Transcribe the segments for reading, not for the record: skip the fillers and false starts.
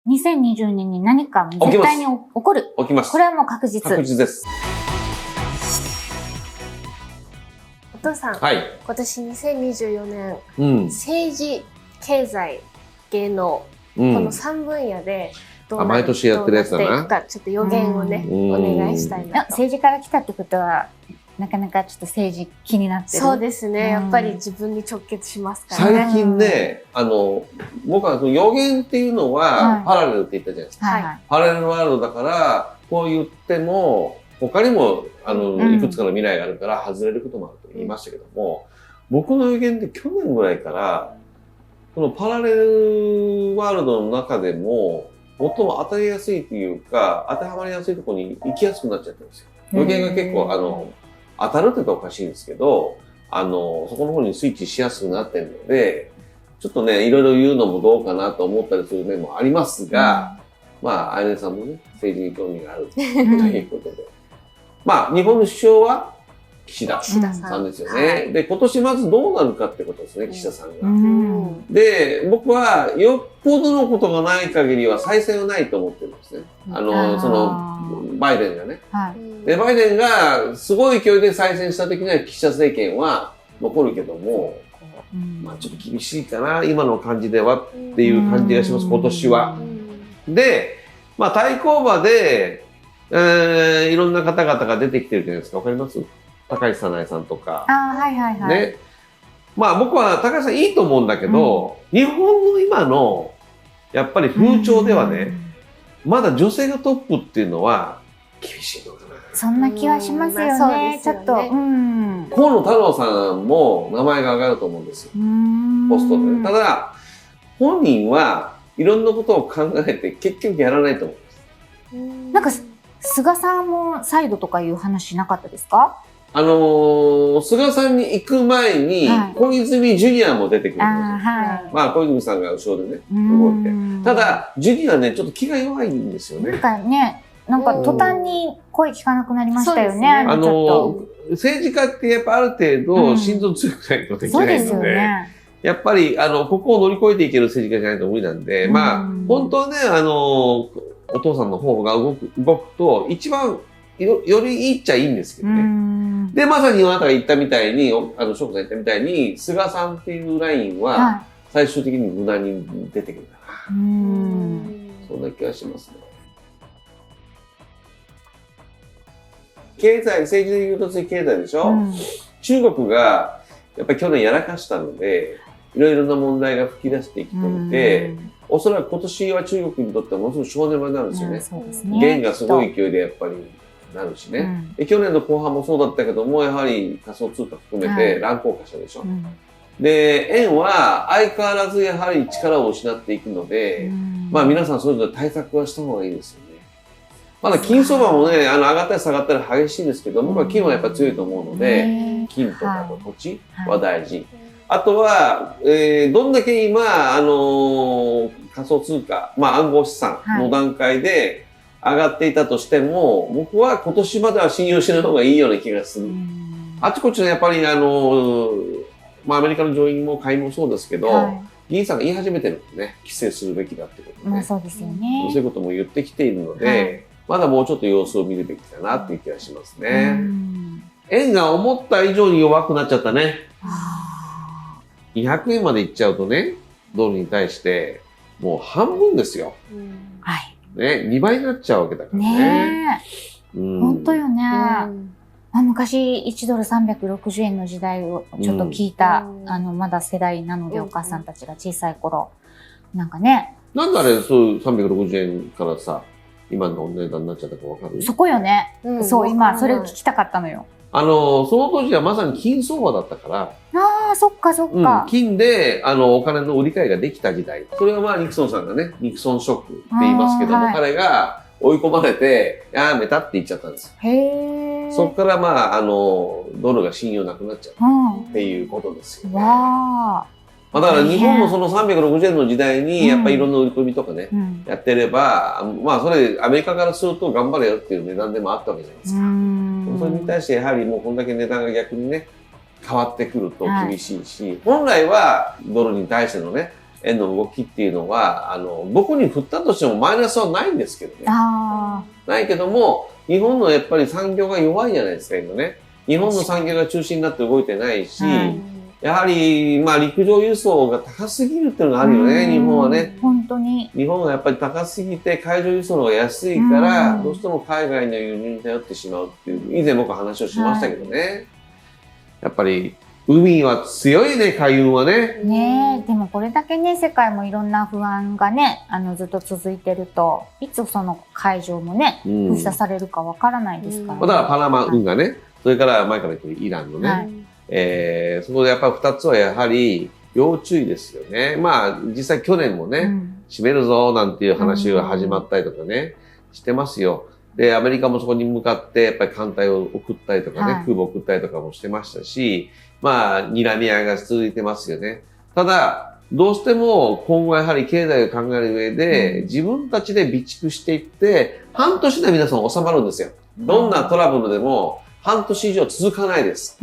2020年に何か絶対に起こる。起きます。これはもう確実。確実です。お父さん、はい。今年2024年、うん。政治、経済、芸能、この3分野でどうな毎年やってるやつだな。どうなっていくかちょっと予言をね、お願いしたいなと。政治から来たってことは、なかなかちょっと政治気になってる。そうですね。やっぱり自分に直結しますからね。最近ね、僕はその予言っていうのは、パラレルって言ったじゃないですか。はい。パラレルワールドだから、こう言っても、他にも、いくつかの未来があるから外れることもあると言いましたけども、僕の予言で去年ぐらいから、このパラレルワールドの中でも、最も当たりやすいというか、当てはまりやすいところに行きやすくなっちゃったんですよ。予言が結構、当たるって言ったらおかしいんですけど、そこの方にスイッチしやすくなってるので、ちょっとね、いろいろ言うのもどうかなと思ったりする面もありますが、まあ、あやねさんもね、政治に興味があるということで。まあ、日本の首相は岸田さんですよね。で、今年まずどうなるかってことですね、岸田さんが。で、僕はよっぽどのことがない限りは再選はないと思ってるんですね。バイデンがね。で、バイデンがすごい勢いで再選した時には岸田政権は残るけども、まあちょっと厳しいかな、今の感じではっていう感じがします、今年は。で、まあ対抗馬で、いろんな方々が出てきてるじゃないですか。わかります？高市早苗さんとか。ね。まあ僕は高市さんいいと思うんだけど、日本の今の、やっぱり風潮ではね、まだ女性がトップっていうのは厳しいのかな。そんな気はしますよね。ちょっと。河野太郎さんも名前が上がると思うんですよ。ポストでね。ただ、本人はいろんなことを考えて結局やらないと思うんです。なんか、菅さんも再度とかいう話なかったですか？菅さんに行く前に、小泉ジュニアも出てくるんですよ。まあ、小泉さんが後ろでね、動いて。ただ、ジュニアね、ちょっと気が弱いんですよね。なんかね、なんか途端に声聞かなくなりましたよね。政治家ってやっぱある程度、心臓強くないとできないので、やっぱり、ここを乗り越えていける政治家じゃないと無理なんで、まあ、本当はね、お父さんの方が動くと、一番よりいいっちゃいいんですけどね。で、まさにあなたが言ったみたいに、翔子さん言ったみたいに、菅さんっていうラインは、最終的に無難に出てくるかな。そんな気がしますね。政治で言うと経済でしょ、中国が、やっぱり去年やらかしたので、いろいろな問題が吹き出してきていて、おそらく今年は中国にとってはものすごく正念場になるんですよね。元がすごい勢いでやっぱりなるしね。去年の後半もそうだったけども、やはり仮想通貨含めて乱高下したでしょ。で、円は相変わらずやはり力を失っていくので、まあ皆さんそれぞれ対策はした方がいいですよね。まだ金相場もね、上がったり下がったり激しいんですけど、僕は金はやっぱ強いと思うので、金とかと土地は大事。あとは、どんだけ今、仮想通貨、まあ暗号資産の段階で上がっていたとしても、僕は今年までは信用しない方がいいような気がする。あちこちのやっぱりまあアメリカの上院も下院もそうですけど、議員さんが言い始めてるんでね、規制するべきだってことで、まあそうですよね。そういうことも言ってきているので、まだもうちょっと様子を見るべきだなっていう気がしますね。円が思った以上に弱くなっちゃったね。200円までいっちゃうとね、ドルに対してもう半分ですよ。ね、2倍になっちゃうわけだからね。本当よね。昔1ドル360円の時代をちょっと聞いた、まだ世代なのでお母さんたちが小さい頃。なんかね。なんであれ、そういう360円からさ、今の値段になっちゃったかわかる？そこよね。そう、今、それを聞きたかったのよ。その当時はまさに金相場だったから。ああ、そっかそっか。金で、お金の売り買いができた時代。それはまあ、ニクソンさんがね、ニクソンショックって言いますけども、彼が追い込まれて、やめたって言っちゃったんですよ。そっからまあ、ドルが信用なくなっちゃうっていうことですよね。だから日本もその360円の時代にやっぱりいろんな売り込みとかね、やってれば、まあそれアメリカからすると頑張れよっていう値段でもあったわけじゃないですか。それに対してやはりもうこんだけ値段が逆にね、変わってくると厳しいし、本来はドルに対してのね、円の動きっていうのは、僕に振ったとしてもマイナスはないんですけどね。ないけども、日本のやっぱり産業が弱いじゃないですか、今ね。日本の産業が中心になって動いてないし、やはり、まあ、陸上輸送が高すぎるっていうのがあるよね、日本はね。本当に。日本はやっぱり高すぎて、海上輸送の方が安いから、どうしても海外の輸入に頼ってしまうっていう、以前僕は話をしましたけどね。やっぱり、海は強いね、海運はね。ねえ、でもこれだけね、世界もいろんな不安がね、ずっと続いてると、いつその海上もね、封鎖されるかわからないですからね。だからパナマ運河ね、それから前から言ってるイランのね、そこでやっぱり2つはやはり要注意ですよね。まあ、実際去年もね、閉めるぞなんていう話が始まったりとかね、してますよ。で、アメリカもそこに向かってやっぱり艦隊を送ったりとかね、空母を送ったりとかもしてましたし、まあ、睨み合いが続いてますよね。ただ、どうしても今後やはり経済を考える上で、自分たちで備蓄していって、半年で皆さん収まるんですよ。どんなトラブルでも半年以上続かないです。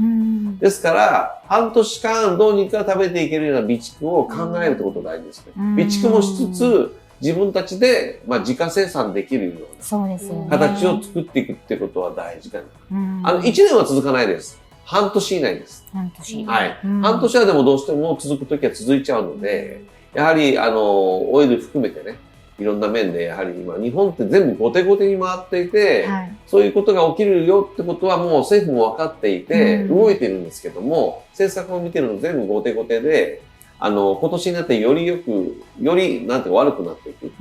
ですから、半年間どうにか食べていけるような備蓄を考えるってことが大事ですね。備蓄もしつつ、自分たちで、まあ、自家生産できるような形を作っていくってことは大事かな。1年は続かないです。半年以内です。半年。はい。半年はでもどうしても続くときは続いちゃうので、やはり、オイル含めてね、いろんな面で、やはり今、日本って全部後手後手に回っていて、そういうことが起きるよってことはもう政府も分かっていて、動いてるんですけども、政策を見てると全部後手後手で、今年になってよりなんて悪くなっていく、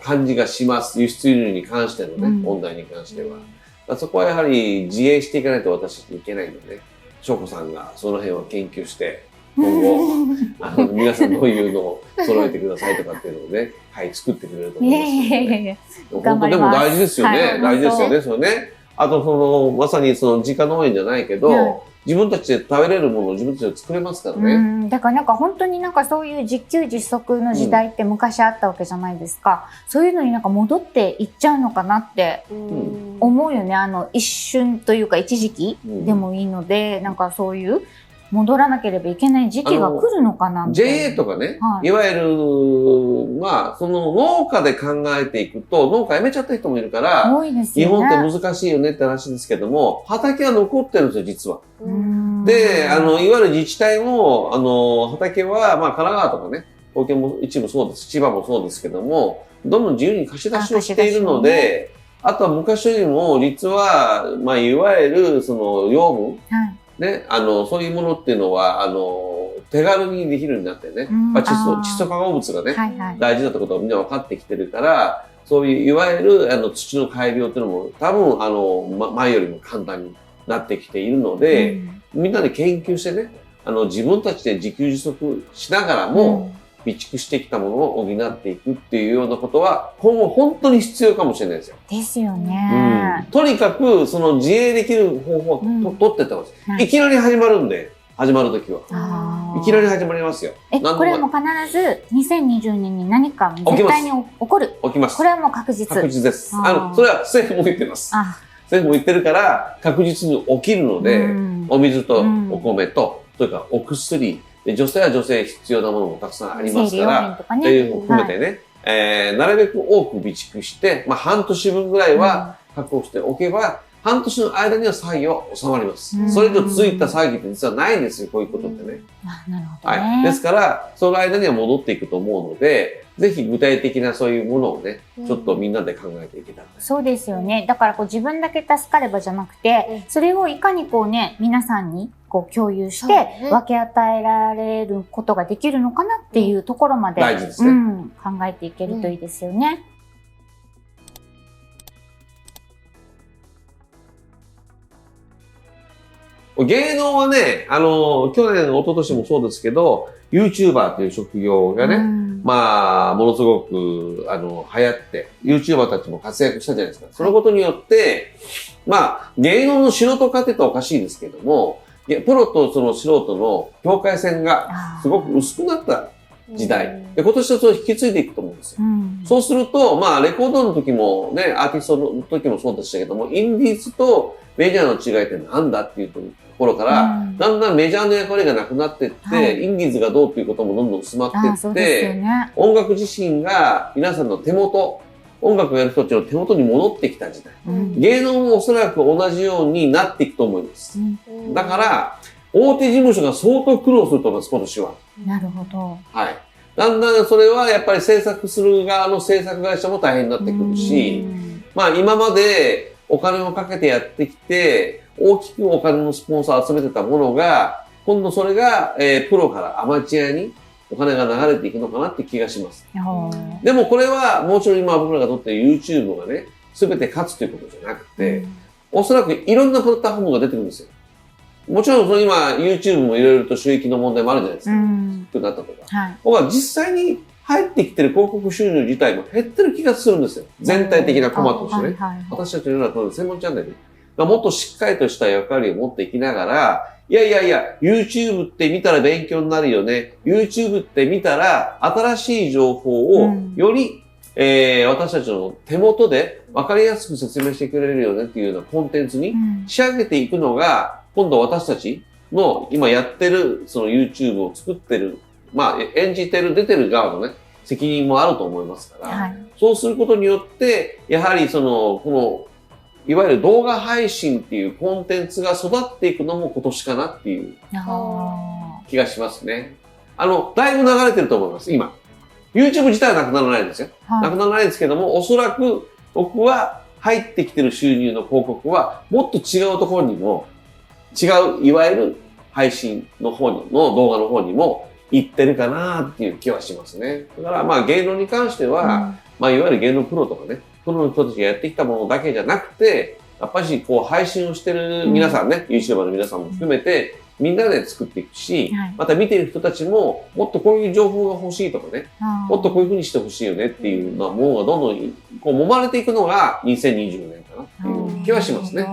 感じがします。輸出輸入に関してのね、問題に関しては。そこはやはり自衛していかないと私たちいけないので、翔子さんがその辺を研究して、今後、皆さんどういうのを揃えてくださいとかっていうのをね、はい、作ってくれると思いますので。本当でも大事ですよね。大事ですよね、それね。あと、まさに自家農園じゃないけど、自分たちで食べれるものを自分たちで作れますからね。だから本当にそういう自給自足の時代って昔あったわけじゃないですか。そういうのに戻っていっちゃうのかなって思うよね。一瞬というか一時期でもいいので、そういう戻らなければいけない時期が来るのかな。JA とかね、いわゆる、まあ、その農家で考えていくと、農家辞めちゃった人もいるから、日本って難しいよねって話ですけども、畑は残ってるんですよ、実は。で、いわゆる自治体も、畑は、まあ、神奈川とかね、東京も一部そうです、千葉もそうですけども、どんどん自由に貸し出しをしているので、あとは昔よりも、実は、まあ、いわゆる、養分、ね、そういうものっていうのは、手軽にできるようになってね、窒素化合物がね、大事だってことがみんな分かってきてるから、そういう、いわゆる、土の改良っていうのも、多分、前よりも簡単になってきているので、みんなで研究してね、自分たちで自給自足しながらも、備蓄してきたものを補っていくっていうようなことは、今後本当に必要かもしれないですよ。ですよね。とにかく、自衛できる方法を取ってってます。いきなり始まるんで、始まるときは。いきなり始まりますよ。これはもう必ず2020年に何か絶対に起こる。起きます。これはもう確実。確実です。それは政府も言ってます。政府も言ってるから、確実に起きるので、お水とお米と、それからお薬、で女性は女性必要なものもたくさんありますから、っていうのを含めてね、なるべく多く備蓄して、まあ半年分ぐらいは確保しておけば、半年の間には騒ぎは収まります。それ以上続いた騒ぎって実はないんですよ、こういうことってね。なるほどね。ですから、その間には戻っていくと思うので、ぜひ具体的なそういうものをね、ちょっとみんなで考えていけたら。そうですよね。だから自分だけ助かればじゃなくて、それをいかに皆さんに共有して分け与えられることができるのかなっていうところまで、大事ですね。考えていけるといいですよね。芸能はね、去年、一昨年もそうですけど、YouTuber という職業がね、まあ、ものすごく、流行って、YouTuber たちも活躍したじゃないですか。そのことによって、まあ、芸能の素人化って言ったらおかしいですけども、プロとその素人の境界線がすごく薄くなった時代。で、今年はそれを引き継いでいくと思うんですよ。そうすると、まあ、レコードの時もね、アーティストの時もそうでしたけども、インディーズとメジャーの違いってなんだっていうところから、だんだんメジャーの役割がなくなっていって、インディーズがどうっていうこともどんどん薄まっていって、音楽自身が皆さんの手元、音楽をやる人たちの手元に戻ってきた時代。芸能もおそらく同じようになっていくと思います。だから、大手事務所が相当苦労すると思います、今年は。なるほど。はい。だんだんそれはやっぱり制作する側の制作会社も大変になってくるし、まあ今までお金をかけてやってきて、大きくお金のスポンサーを集めてたものが、今度それが、プロからアマチュアにお金が流れていくのかなって気がします。でもこれはもちろん今僕らが撮ってる YouTube がね、すべて勝つということじゃなくて、おそらくいろんなプラットフォームが出てくるんですよ。もちろんその今 YouTube もいろいろと収益の問題もあるじゃないですか。低くなったとか。僕は実際に入ってきてる広告収入自体も減ってる気がするんですよ。全体的なコマとしてね。私たちのような専門チャンネルがもっとしっかりとした役割を持っていきながら、いやいやいや、YouTube って見たら勉強になるよね。YouTube って見たら新しい情報をより、私たちの手元で分かりやすく説明してくれるよねっていうようなコンテンツに仕上げていくのが、今度私たちの今やってるその YouTube を作ってる、まあ演じてる、出てる側のね、責任もあると思いますから、そうすることによって、やはりこの、いわゆる動画配信っていうコンテンツが育っていくのも今年かなっていう気がしますね。だいぶ流れてると思います、今。YouTube 自体はなくならないんですよ。なくならないんですけども、おそらく僕は入ってきてる収入の広告はもっと違うところにも、違う、いわゆる配信の方にの動画の方にも行ってるかなっていう気はしますね。だからまあ芸能に関しては、まあいわゆる芸能プロとかね、プロの人たちがやってきたものだけじゃなくて、やっぱりこう配信をしてる皆さんね、YouTuber の皆さんも含めて、みんなで作っていくし、また見ている人たちも、もっとこういう情報が欲しいとかね、もっとこういう風にしてほしいよねっていうものがどんどんこう揉まれていくのが2024年かなっていう気はしますね。